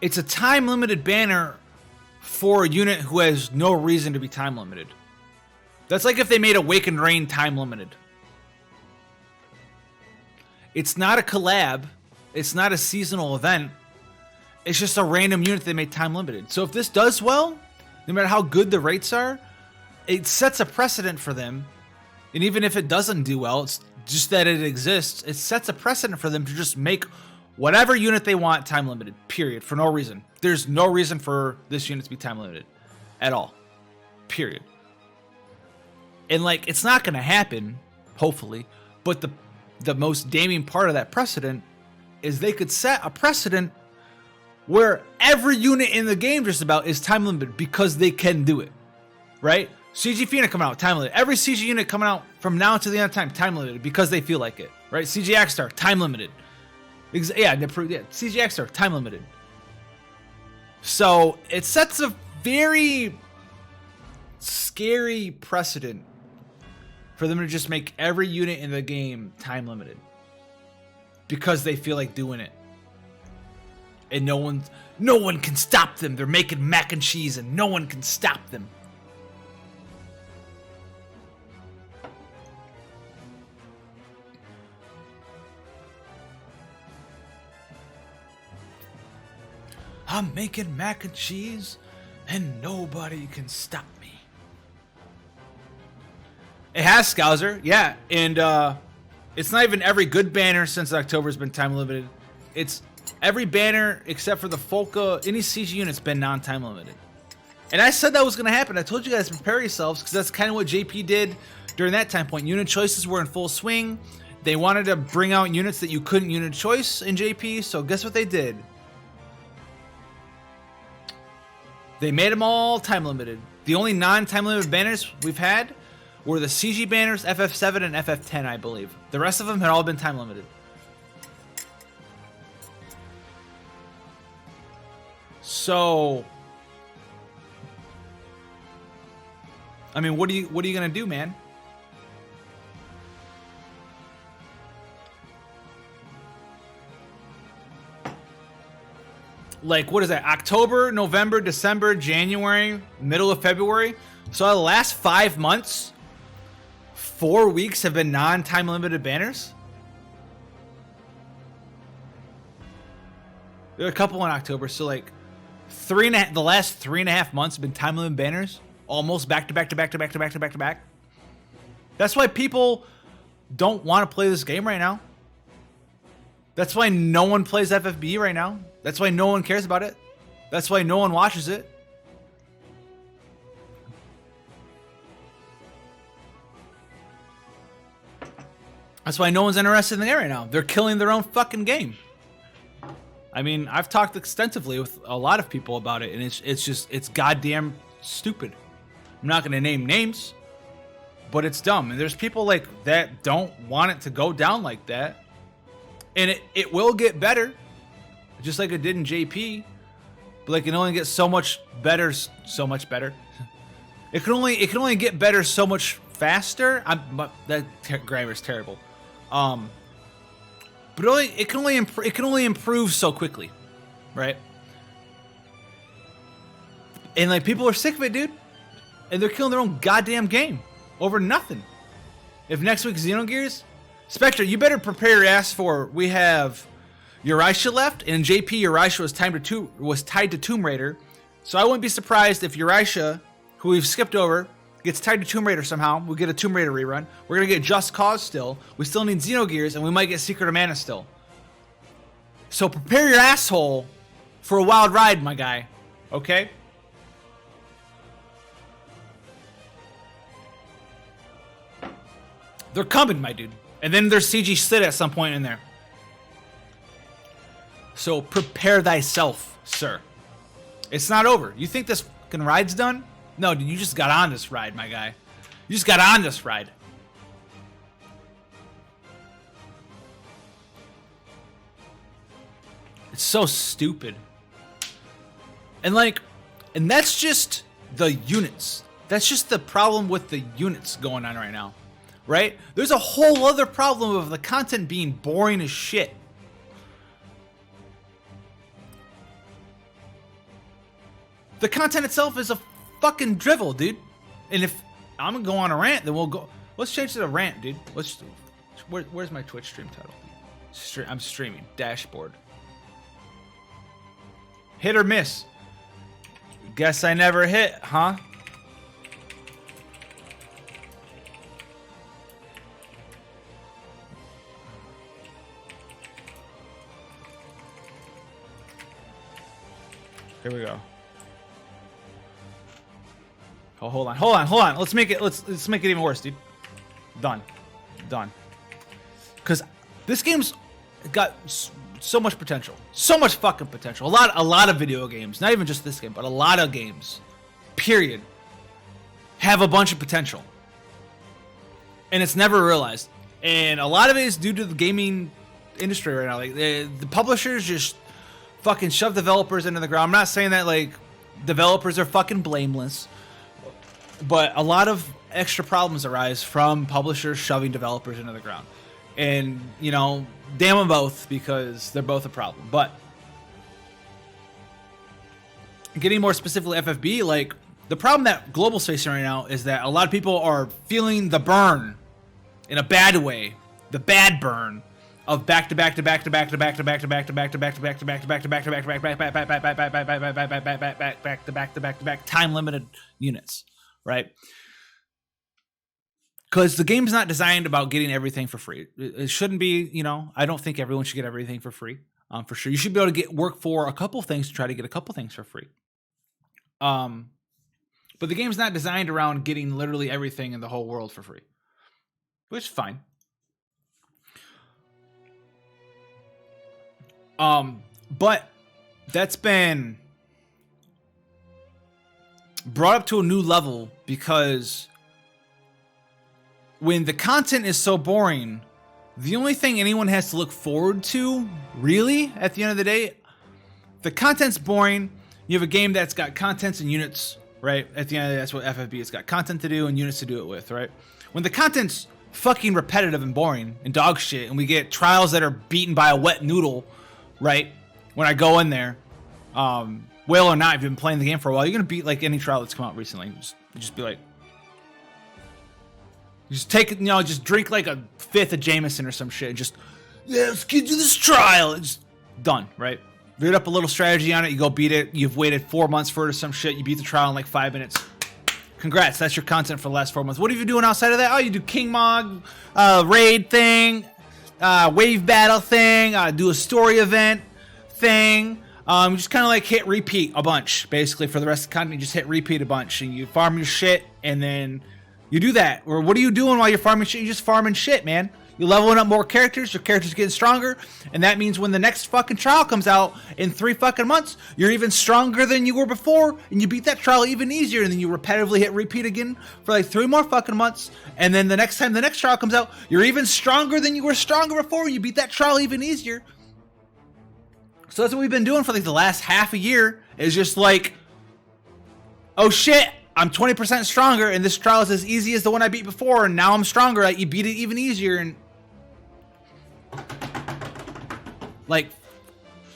It's a time limited banner for a unit who has no reason to be time limited. That's like if they made Awakened Rain time limited. It's not a collab. It's not a seasonal event. It's just a random unit they made time limited. So if this does well, no matter how good the rates are, it sets a precedent for them. And even if it doesn't do well, it's just that it exists. It sets a precedent for them to just make whatever unit they want time limited, period, for no reason. There's no reason for this unit to be time limited at all, period. And like, it's not going to happen, hopefully, but the most damning part of that precedent is they could set a precedent where every unit in the game just about is time limited because they can do it, right? CG Fina coming out, time limited. Every CG unit coming out from now to the end of time limited because they feel like it, right? CG Axstar, time limited. CG Axstar, time limited. So it sets a very scary precedent for them to just make every unit in the game time limited because they feel like doing it. And no one can stop them. They're making mac and cheese and no one can stop them. I'm making mac and cheese and nobody can stop me. It has Scouser, yeah, and it's not even every good banner since October has been time limited. It's every banner except for the Folka, any CG unit's been non-time limited. And I said that was going to happen. I told you guys to prepare yourselves because that's kind of what JP did during that time point. Unit choices were in full swing. They wanted to bring out units that you couldn't unit choice in JP, so guess what they did? They made them all time limited. The only non-time limited banners we've had were the CG banners, FF7 and FF10, I believe. The rest of them had all been time limited. So, I mean, what are you gonna do, man? Like, what is that? October, November, December, January, middle of February. So the last 5 months, 4 weeks have been non-time limited banners. There are a couple in October, so like the last 3.5 months have been time limited banners, almost back to back to back to back to back to back to back. That's why people don't want to play this game right now. That's why no one plays FFBE right now. That's why no one cares about it. That's why no one watches it. That's why no one's interested in the game right now. They're killing their own fucking game. I mean, I've talked extensively with a lot of people about it, and it's goddamn stupid. I'm not going to name names, but it's dumb. And there's people like that don't want it to go down like that. And it will get better, just like it did in JP. But like, it can only get so much better, so much better. It can only get better so much faster. That grammar is terrible. But it can only improve so quickly, right? And like, people are sick of it, dude, and they're killing their own goddamn game over nothing. If next week's Xenogears, Spectre, you better prepare your ass for. We have Uraisha left, and in JP Uraisha was tied to Tomb Raider, so I wouldn't be surprised if Uraisha, who we've skipped over, gets tied to Tomb Raider somehow. We'll get a Tomb Raider rerun. We're gonna get Just Cause still. We still need Xenogears, and we might get Secret of Mana still. So prepare your asshole for a wild ride, my guy. Okay? They're coming, my dude. And then there's CG Sid at some point in there. So prepare thyself, sir. It's not over. You think this fucking ride's done? No, dude, you just got on this ride, my guy. You just got on this ride. It's so stupid. And like, and that's just the units. That's just the problem with the units going on right now. Right? There's a whole other problem of the content being boring as shit. The content itself is a fucking drivel, dude. And if I'm gonna go on a rant, then we'll go. Let's change to the rant, dude. Where's my Twitch stream title? I'm streaming. Dashboard. Hit or miss? Guess I never hit, huh? Here we go. Oh, hold on. Let's make it even worse, dude. Done. Because this game's got so much potential, so much fucking potential. A lot of video games, not even just this game, but a lot of games, period, have a bunch of potential, and it's never realized. And a lot of it is due to the gaming industry right now. Like the publishers just fucking shove developers into the ground. I'm not saying that like developers are fucking blameless, but a lot of extra problems arise from publishers shoving developers into the ground. And, you know, damn them both, because they're both a problem. But getting more specifically FFBE, like, the problem that Global's facing right now is that a lot of people are feeling the burn in a bad way, the bad burn of back to back to back to back to back to back to back to back to back to back to back to back to back to back to back to back to back to back time limited units, right? Because the game's not designed about getting everything for free. It shouldn't be, you know, I don't think everyone should get everything for free. For sure. You should be able to work for a couple things to try to get a couple things for free. But the game's not designed around getting literally everything in the whole world for free, which is fine. But that's been brought up to a new level because when the content is so boring, the only thing anyone has to look forward to, really, at the end of the day, the content's boring. You have a game that's got contents and units, right? At the end of the day, that's what FFBE, it's got content to do and units to do it with, right? When the content's fucking repetitive and boring and dog shit, and we get trials that are beaten by a wet noodle, right? When I go in there, whale or not, if you've been playing the game for a while, you're gonna beat like any trial that's come out recently. Just be like, just take it, you know, just drink like a fifth of Jameson or some shit. And just, yeah, let's get to this trial. It's done, right? Read up a little strategy on it. You go beat it. You've waited 4 months for it or some shit. You beat the trial in like 5 minutes. Congrats, that's your content for the last 4 months. What are you doing outside of that? Oh, you do King Mog, raid thing, wave battle thing, do a story event thing. Just kind of like hit repeat a bunch, basically, for the rest of the content. You just hit repeat a bunch, and you farm your shit, and then you do that. Or what are you doing while you're farming shit? You're just farming shit, man. You're leveling up more characters, your character's getting stronger, and that means when the next fucking trial comes out in 3 fucking months, you're even stronger than you were before, and you beat that trial even easier, and then you repetitively hit repeat again for like 3 more fucking months, and then the next time the next trial comes out, you're even stronger than you were stronger before, and you beat that trial even easier. So that's what we've been doing for like the last half a year, is just like, oh shit, I'm 20% stronger, and this trial is as easy as the one I beat before, and now I'm stronger. Like, you beat it even easier, and like,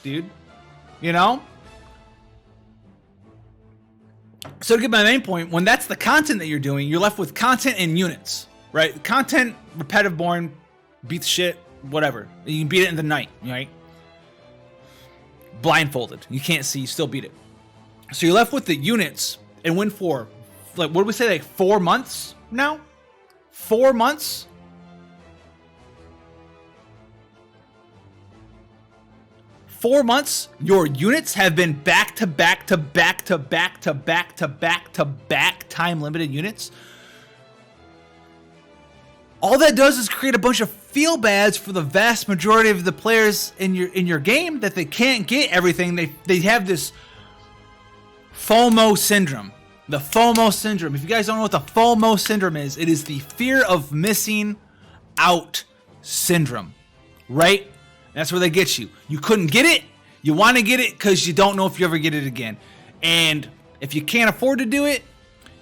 dude, you know? So to get my main point, when that's the content that you're doing, you're left with content and units, right? Content, repetitive, boring, beats shit, whatever. You can beat it in the night, right? Blindfolded. You can't see, you still beat it. So you're left with the units, and win for, like, what did we say, like 4 months now? 4 months? 4 months, your units have been back to back to back to back to back to back to back time limited units. All that does is create a bunch of feel bads for the vast majority of the players in your game that they can't get everything. They have this FOMO syndrome. The FOMO syndrome. If you guys don't know what the FOMO syndrome is, it is the fear of missing out syndrome, right? That's where they get you. You couldn't get it. You want to get it because you don't know if you ever get it again. And if you can't afford to do it,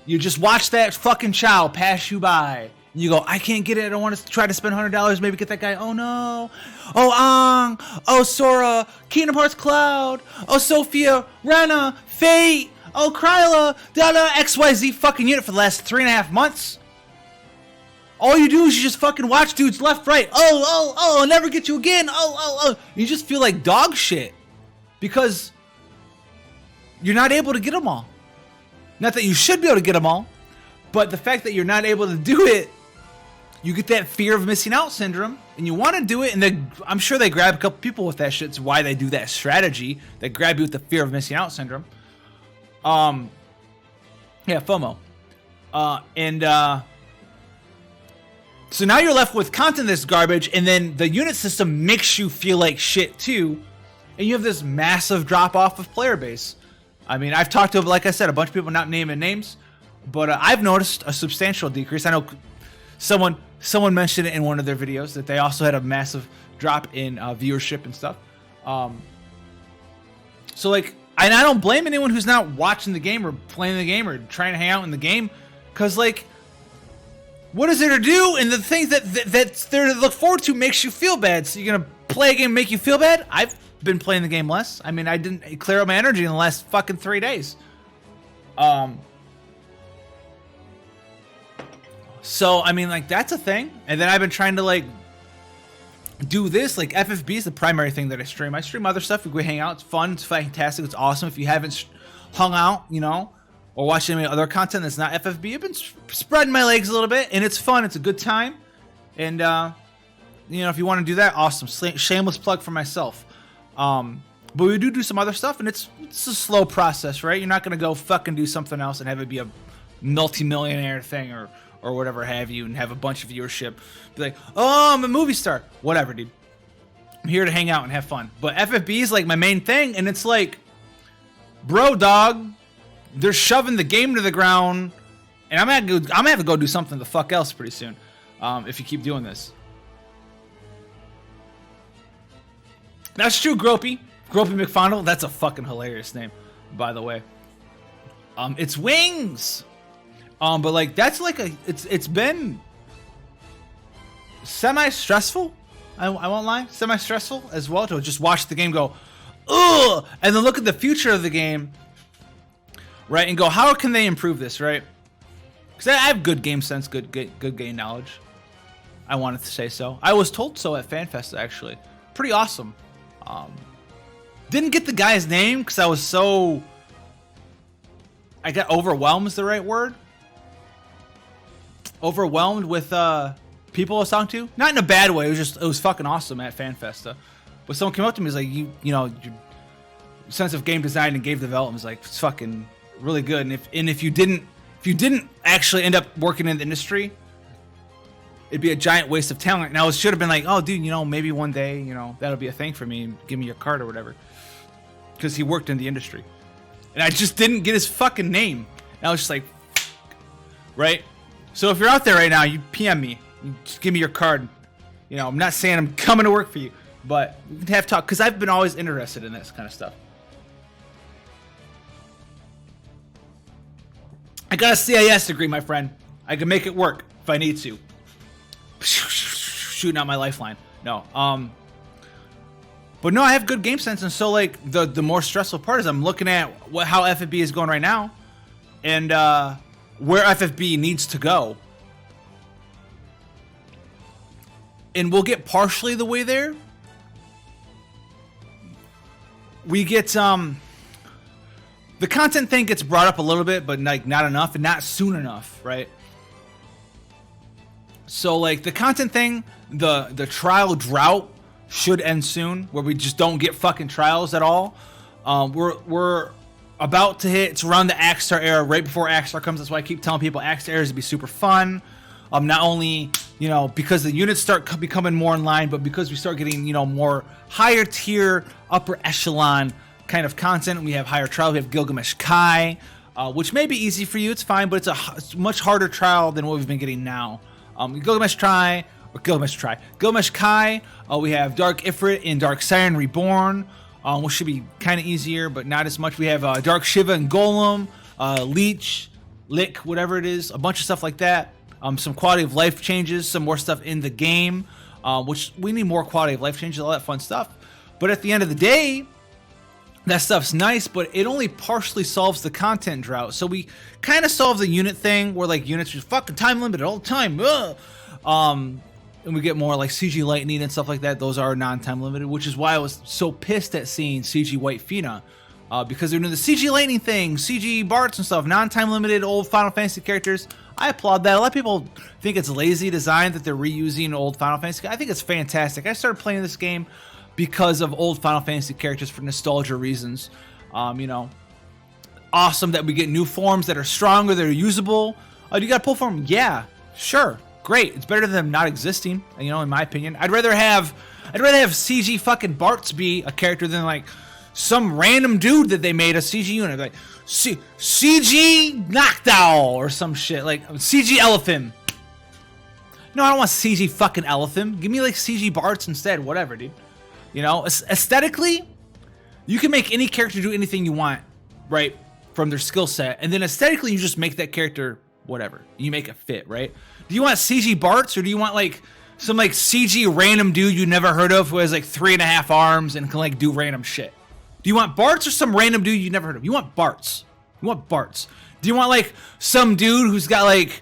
you just watch that fucking child pass you by. And you go, I can't get it. I don't want to try to spend $100. Maybe get that guy. Oh no. Oh Ang. Oh Sora. Kingdom Hearts Cloud. Oh Sophia. Rena. Fate. oh, Kryla, XYZ fucking unit for the last 3.5 months. All you do is you just fucking watch dudes left, right. Oh, I'll never get you again. Oh. You just feel like dog shit because you're not able to get them all. Not that you should be able to get them all, but the fact that you're not able to do it, you get that fear of missing out syndrome, and you want to do it, and I'm sure they grab a couple people with that shit. It's why they do that strategy. They grab you with the fear of missing out syndrome. Yeah, FOMO. So now you're left with content that's garbage, and then the unit system makes you feel like shit too, and you have this massive drop-off of player base. I mean, I've talked to, like I said, a bunch of people, not naming names, but I've noticed a substantial decrease. I know someone mentioned it in one of their videos that they also had a massive drop in viewership and stuff. So like, and I don't blame anyone who's not watching the game or playing the game or trying to hang out in the game, because like, what is there to do? And the things that's there to look forward to makes you feel bad. So you're gonna play a game and make you feel bad? I've been playing the game less. I mean, I didn't clear out my energy in the last fucking 3 days. So I mean, like, that's a thing. And then I've been trying to like do this. Like, FFB is the primary thing that I stream. I stream other stuff. We hang out. It's fun. It's fantastic. It's awesome. If you haven't hung out, you know, or watched any other content that's not FFB, I've been spreading my legs a little bit, and it's fun. It's a good time. And you know, if you want to do that, awesome. Shameless plug for myself. But we do some other stuff, and it's a slow process, right? You're not gonna go fucking do something else and have it be a multi-millionaire thing or whatever have you, and have a bunch of viewership. Be like, oh, I'm a movie star. Whatever, dude. I'm here to hang out and have fun. But FFB is like my main thing, and it's like, bro, dog, they're shoving the game to the ground, and I'm gonna have to go do something the fuck else pretty soon, if you keep doing this. That's true, Gropey McFondle. That's a fucking hilarious name, by the way. It's Wings. But like, that's like it's been semi-stressful. I won't lie, semi-stressful as well to just watch the game go, ugh, and then look at the future of the game, right, and go, how can they improve this, right? Because I have good game sense, good game knowledge. I wanted to say so. I was told so at FanFest, actually. Pretty awesome. Didn't get the guy's name because I got overwhelmed is the right word. Overwhelmed with people I was talking to. Not in a bad way. It was fucking awesome at FanFest. But someone came up to me and was like, you know, your sense of game design and game development is like, it's fucking really good. And if you didn't actually end up working in the industry, it'd be a giant waste of talent. Now, it should have been like, oh, dude, you know, maybe one day, you know, that'll be a thing for me. Give me your card or whatever. Because he worked in the industry. And I just didn't get his fucking name. And I was just like, right? So if you're out there right now, you PM me. You just give me your card. You know, I'm not saying I'm coming to work for you, but we can have talk. Because I've been always interested in this kind of stuff. I got a CIS degree, my friend. I can make it work if I need to. Shooting out my lifeline. No. But no, I have good game sense, and so like the more stressful part is I'm looking at how FFB is going right now, and where FFB needs to go, and we'll get partially the way there. We get the content thing gets brought up a little bit, but like not enough and not soon enough, right? So like the content thing, the trial drought should end soon, where we just don't get fucking trials at all. We're about to hit, it's around the Axstar era, right before Axstar comes. That's why I keep telling people Axstar era is to be super fun. Not only, you know, because the units start becoming more in line, but because we start getting, you know, more higher tier, upper echelon kind of content. We have higher trials. We have Gilgamesh Kai, which may be easy for you. It's fine, but it's a much harder trial than what we've been getting now. Gilgamesh Kai. We have Dark Ifrit and Dark Siren Reborn, which should be kind of easier, but not as much. We have Dark Shiva and Golem, Leech, Lick, whatever it is, a bunch of stuff like that. Some quality of life changes, some more stuff in the game, which we need more quality of life changes, all that fun stuff. But at the end of the day, that stuff's nice, but it only partially solves the content drought. So we kind of solve the unit thing where like units are fucking time limited all the time. And we get more like CG Lightning and stuff like that. Those are non-time limited, which is why I was so pissed at seeing CG White Fina. Because they're doing the CG Lightning thing, CG Barts and stuff, non-time limited old Final Fantasy characters. I applaud that. A lot of people think it's lazy design that they're reusing old Final Fantasy. I think it's fantastic. I started playing this game because of old Final Fantasy characters for nostalgia reasons. You know, awesome that we get new forms that are stronger, that are usable. You got to pull from them? Yeah, sure. Great. It's better than them not existing, you know, in my opinion. I'd rather have CG fucking Barts be a character than like some random dude that they made a CG unit. Like CG Knockdown or some shit. Like CG Elephant. No, I don't want CG fucking Elephant. Give me like CG Barts instead. Whatever, dude. You know, aesthetically, you can make any character do anything you want, right? From their skill set. And then aesthetically, you just make that character whatever. You make it fit, right? Do you want CG Barts or do you want like some like CG random dude you never heard of who has like 3.5 arms and can like do random shit? Do you want Barts or some random dude you never heard of? You want Barts. You want Barts. Do you want like some dude who's got like,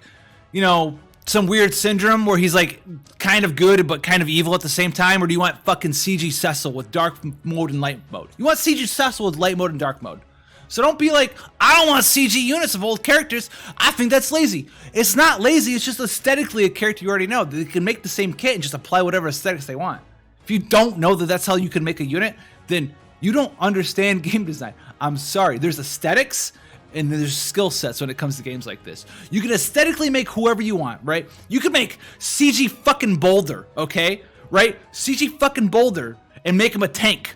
you know, some weird syndrome where he's like kind of good but kind of evil at the same time? Or do you want fucking CG Cecil with dark mode and light mode? You want CG Cecil with light mode and dark mode. So don't be like, I don't want CG units of old characters. I think that's lazy. It's not lazy. It's just aesthetically a character you already know. They can make the same kit and just apply whatever aesthetics they want. If you don't know that that's how you can make a unit, then you don't understand game design. I'm sorry. There's aesthetics and there's skill sets when it comes to games like this. You can aesthetically make whoever you want, right? You can make CG fucking Boulder, okay? Right? CG fucking Boulder and make him a tank.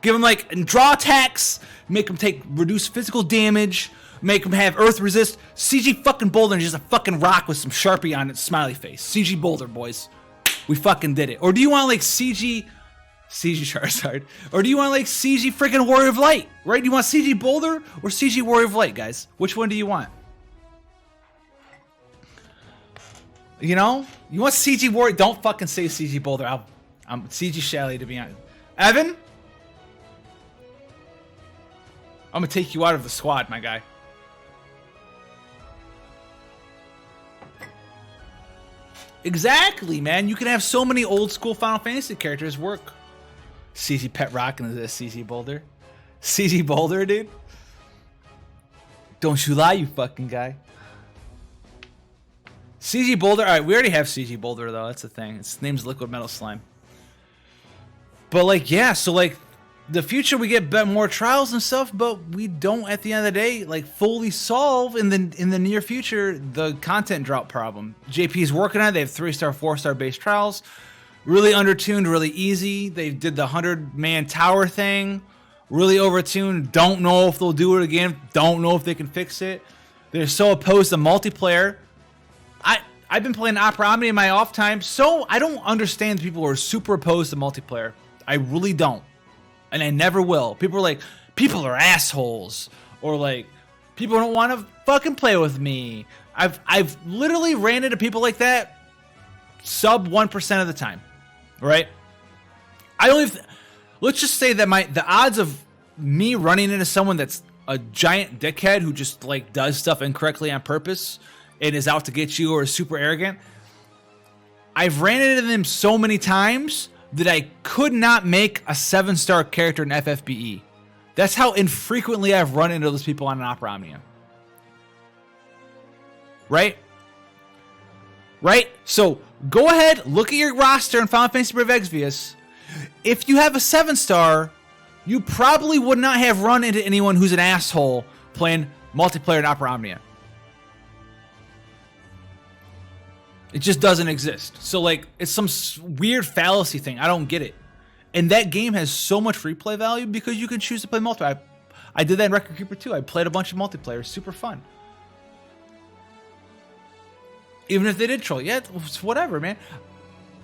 Give him like draw attacks, make him take reduced physical damage, make him have earth resist. CG fucking Boulder and just a fucking rock with some Sharpie on its smiley face. CG Boulder, boys. We fucking did it. Or do you want like CG Charizard? Or do you want like CG freaking Warrior of Light? Right? Do you want CG Boulder or CG Warrior of Light, guys? Which one do you want? You know? You want CG Warrior? Don't fucking say CG Boulder. I'm CG Shally to be honest. Evan? I'm gonna take you out of the squad, my guy. Exactly, man. You can have so many old school Final Fantasy characters work. CG Pet Rock and this CG Boulder. CG Boulder, dude. Don't you lie, you fucking guy. CG Boulder. Alright, we already have CG Boulder, though. That's the thing. Its name's Liquid Metal Slime. But, like, yeah, so, like, the future we get more trials and stuff, but we don't at the end of the day like fully solve in the near future the content drought problem. JP's working on it. They have 3-star, 4-star base trials, really undertuned, really easy. They did the 100-man tower thing, really overtuned. Don't know if they'll do it again. Don't know if they can fix it. They're so opposed to multiplayer. I've been playing Opera Omni in my off time, so I don't understand people who are super opposed to multiplayer. I really don't. And I never will. People are like, people are assholes. Or like, people don't want to fucking play with me. I've literally ran into people like that sub 1% of the time. Right? Let's just say that the odds of me running into someone that's a giant dickhead who just like does stuff incorrectly on purpose and is out to get you or is super arrogant. I've ran into them so many times that I could not make a 7-star character in FFBE. That's how infrequently I've run into those people on an Opera Omnia. Right? Right? So go ahead, look at your roster in Final Fantasy Brave Exvius. If you have a 7-star, you probably would not have run into anyone who's an asshole playing multiplayer in Opera Omnia. It just doesn't exist. So, like, it's some weird fallacy thing. I don't get it. And that game has so much replay value because you can choose to play multiplayer. I did that in Record Keeper too. I played a bunch of multiplayer. Super fun. Even if they did troll. Yeah, it's whatever, man.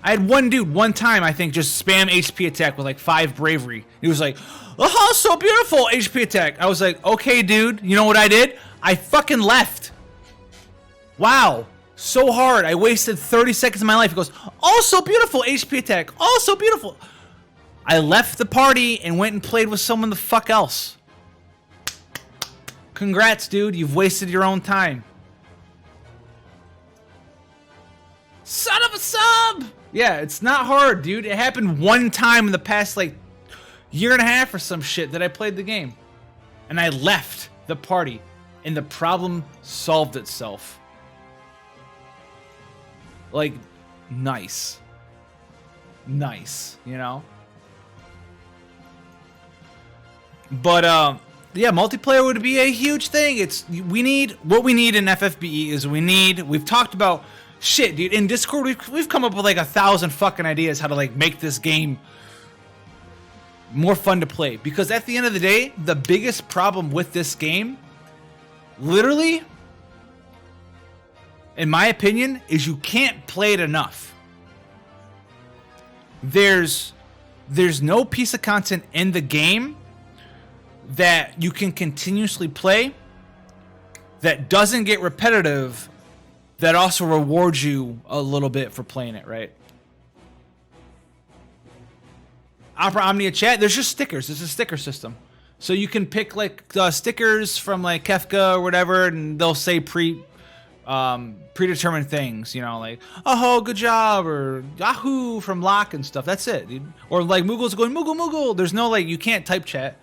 I had one dude, one time, I think, just spam HP attack with, like, 5 bravery. He was like, oh, so beautiful, HP attack. I was like, okay, dude. You know what I did? I fucking left. Wow. So hard. I wasted 30 seconds of my life. He goes, oh, so beautiful, HP attack. Oh, so beautiful. I left the party and went and played with someone the fuck else. Congrats, dude. You've wasted your own time. Son of a sub! Yeah, it's not hard, dude. It happened one time in the past, like, year and a half or some shit that I played the game. And I left the party. And the problem solved itself. Like, nice. Nice, you know? But, yeah, multiplayer would be a huge thing. What we need in FFBE is we've talked about shit, dude. In Discord, we've come up with like 1,000 fucking ideas how to like make this game more fun to play. Because at the end of the day, the biggest problem with this game, literally, in my opinion, is you can't play it enough. There's no piece of content in the game that you can continuously play that doesn't get repetitive, that also rewards you a little bit for playing it, right? Opera Omnia chat, there's just stickers. It's a sticker system. So you can pick like stickers from like Kefka or whatever, and they'll say predetermined things, you know, like, oh, good job, or Yahoo from Locke and stuff. That's it, dude. Or like Moogle's going, Moogle, Moogle. There's no like, you can't type chat.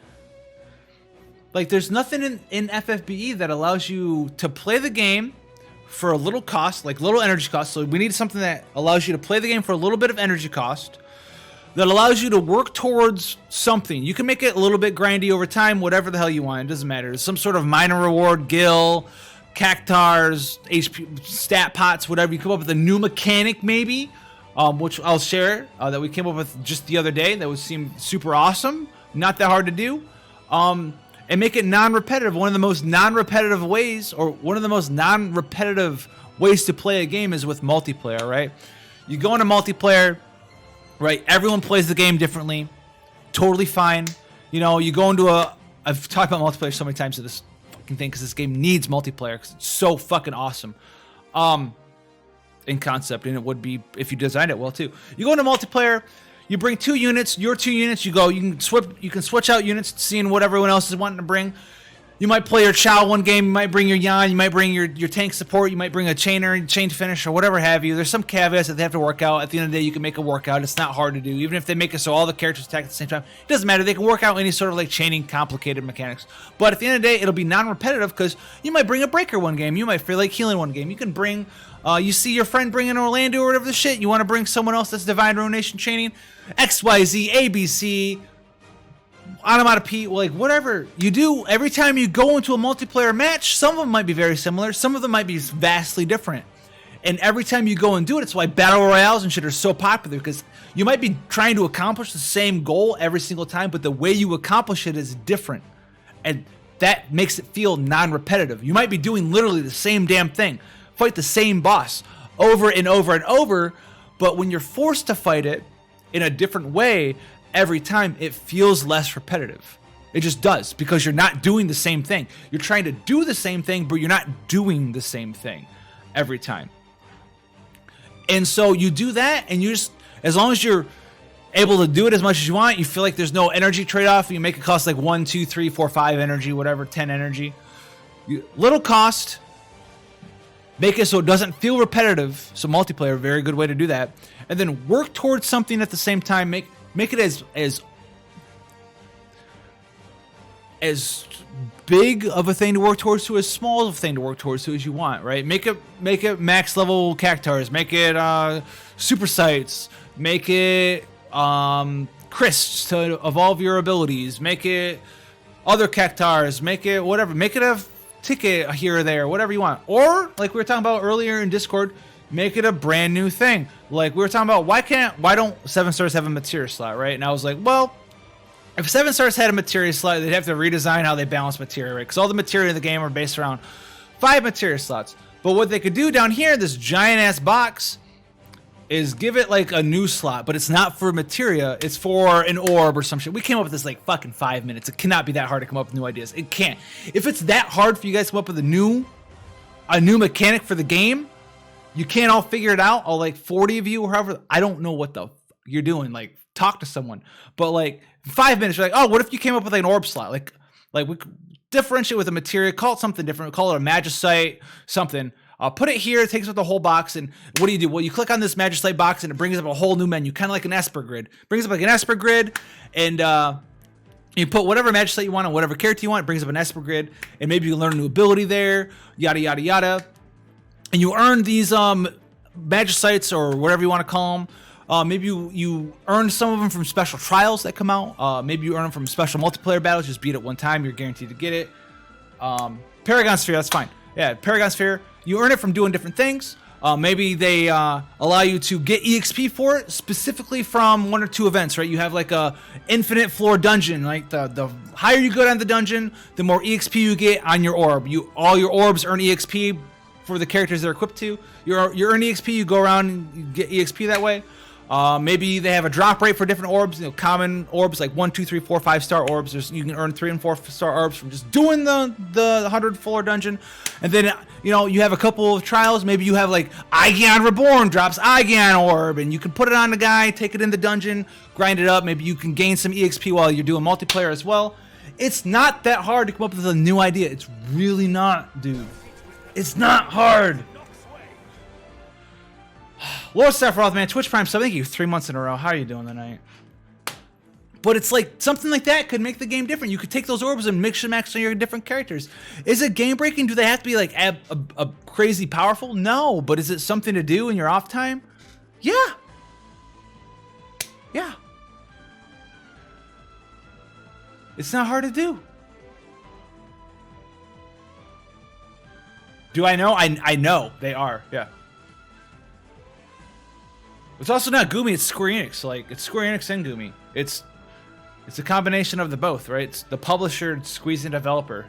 Like, there's nothing in FFBE that allows you to play the game for a little cost, like little energy cost. So we need something that allows you to play the game for a little bit of energy cost, that allows you to work towards something. You can make it a little bit grindy over time, whatever the hell you want. It doesn't matter. There's some sort of minor reward, gil, cactars, HP, stat pots, whatever. You come up with a new mechanic, maybe, which I'll share, that we came up with just the other day. That would seem super awesome. Not that hard to do. And make it non-repetitive. One of the most non-repetitive ways, or one of the most non-repetitive ways to play a game is with multiplayer, right? You go into multiplayer, right? Everyone plays the game differently. Totally fine. You know, you go into I've talked about multiplayer so many times in this fucking thing because this game needs multiplayer because it's so fucking awesome. In concept, and it would be if you designed it well too. You go into multiplayer. You bring two units, your 2 units, you can switch out units, seeing what everyone else is wanting to bring. You might play your Chow one game, you might bring your Yan, you might bring your tank support, you might bring a chainer, chain finish, or whatever have you. There's some caveats that they have to work out. At the end of the day, you can make it work out. It's not hard to do. Even if they make it so all the characters attack at the same time, it doesn't matter. They can work out any sort of like chaining, complicated mechanics. But at the end of the day, it'll be non-repetitive because you might bring a breaker one game, you might feel like healing one game. You can bring, you see your friend bringing Orlando or whatever the shit, you want to bring someone else that's Divine Ruination chaining, XYZ, ABC, onomatopoeia, like whatever you do, every time you go into a multiplayer match, some of them might be very similar, some of them might be vastly different. And every time you go and do it, it's why battle royales and shit are so popular, because you might be trying to accomplish the same goal every single time, but the way you accomplish it is different. And that makes it feel non-repetitive. You might be doing literally the same damn thing, fight the same boss over and over and over, but when you're forced to fight it in a different way every time, it feels less repetitive. It just does, because you're not doing the same thing. You're trying to do the same thing, but you're not doing the same thing every time. And so you do that, and you just, as long as you're able to do it as much as you want, you feel like there's no energy trade-off. You make it cost like 1, 2, 3, 4, 5 energy, whatever, 10 energy. Little cost. Make it so it doesn't feel repetitive. So multiplayer, very good way to do that. And then work towards something at the same time. Make it as big of a thing to work towards to as small of a thing to work towards to as you want, right? Make it max level cactars. Make it super sights. Make it crisps to evolve your abilities. Make it other cactars. Make it whatever. Make it a ticket here or there, whatever you want. Or like we were talking about earlier in Discord, make it a brand new thing. Like we were talking about, why don't 7 stars have a materia slot, right? And I was like, well, if 7 stars had a materia slot, they'd have to redesign how they balance materia, right? Because all the materia in the game are based around 5 materia slots. But what they could do down here, this giant ass box, is give it like a new slot, but it's not for materia, it's for an orb or some shit. We came up with this like fucking 5 minutes. It cannot be that hard to come up with new ideas. It can't. If it's that hard for you guys to come up with a new mechanic for the game, you can't all figure it out, all like 40 of you or however. I don't know what the you're doing. Like, talk to someone. But like 5 minutes, you're like, oh, what if you came up with like an orb slot? Like we could differentiate with a material, call it something different, call it a magicite, something. Put it here, it takes up the whole box, and what do? Well, you click on this magicite box, and it brings up a whole new menu, kind of like an Esper grid. Brings up like an Esper grid, and you put whatever magicite you want on whatever character you want. It brings up an Esper grid, and maybe you can learn a new ability there, yada, yada, yada. And you earn these magicites, or whatever you want to call them. Maybe you earn some of them from special trials that come out. Maybe you earn them from special multiplayer battles. Just beat it one time, you're guaranteed to get it. Paragon Sphere, that's fine. Yeah, Paragon Sphere, you earn it from doing different things. Maybe they allow you to get EXP for it, specifically from 1 or 2 events, right? You have like a infinite floor dungeon, like the higher you go down the dungeon, the more EXP you get on your orb. All your orbs earn EXP for the characters they're equipped to. You earn EXP, you go around and you get EXP that way. Maybe they have a drop rate for different orbs, common orbs like 1, 2, 3, 4, 5-star orbs. You can earn 3 and 4-star orbs from just doing the 100 floor dungeon. And then, you have a couple of trials. Maybe you have like Aigeon Reborn drops Aigeon orb, and you can put it on the guy, take it in the dungeon, grind it up. Maybe you can gain some EXP while you're doing multiplayer as well. It's not that hard to come up with a new idea. It's really not, dude. It's not hard. Lord Sephiroth, man, Twitch Prime sub, thank you 3 months in a row. How are you doing tonight? But it's like something like that could make the game different. You could take those orbs and mix and match on your different characters. Is it game breaking? Do they have to be like a crazy powerful? No, but is it something to do in your off time? Yeah. Yeah. It's not hard to do. Do I know? I know they are. Yeah. It's also not GUMI, it's Square Enix. Like, it's Square Enix and GUMI. It's a combination of the both, right? It's the publisher squeezing developer.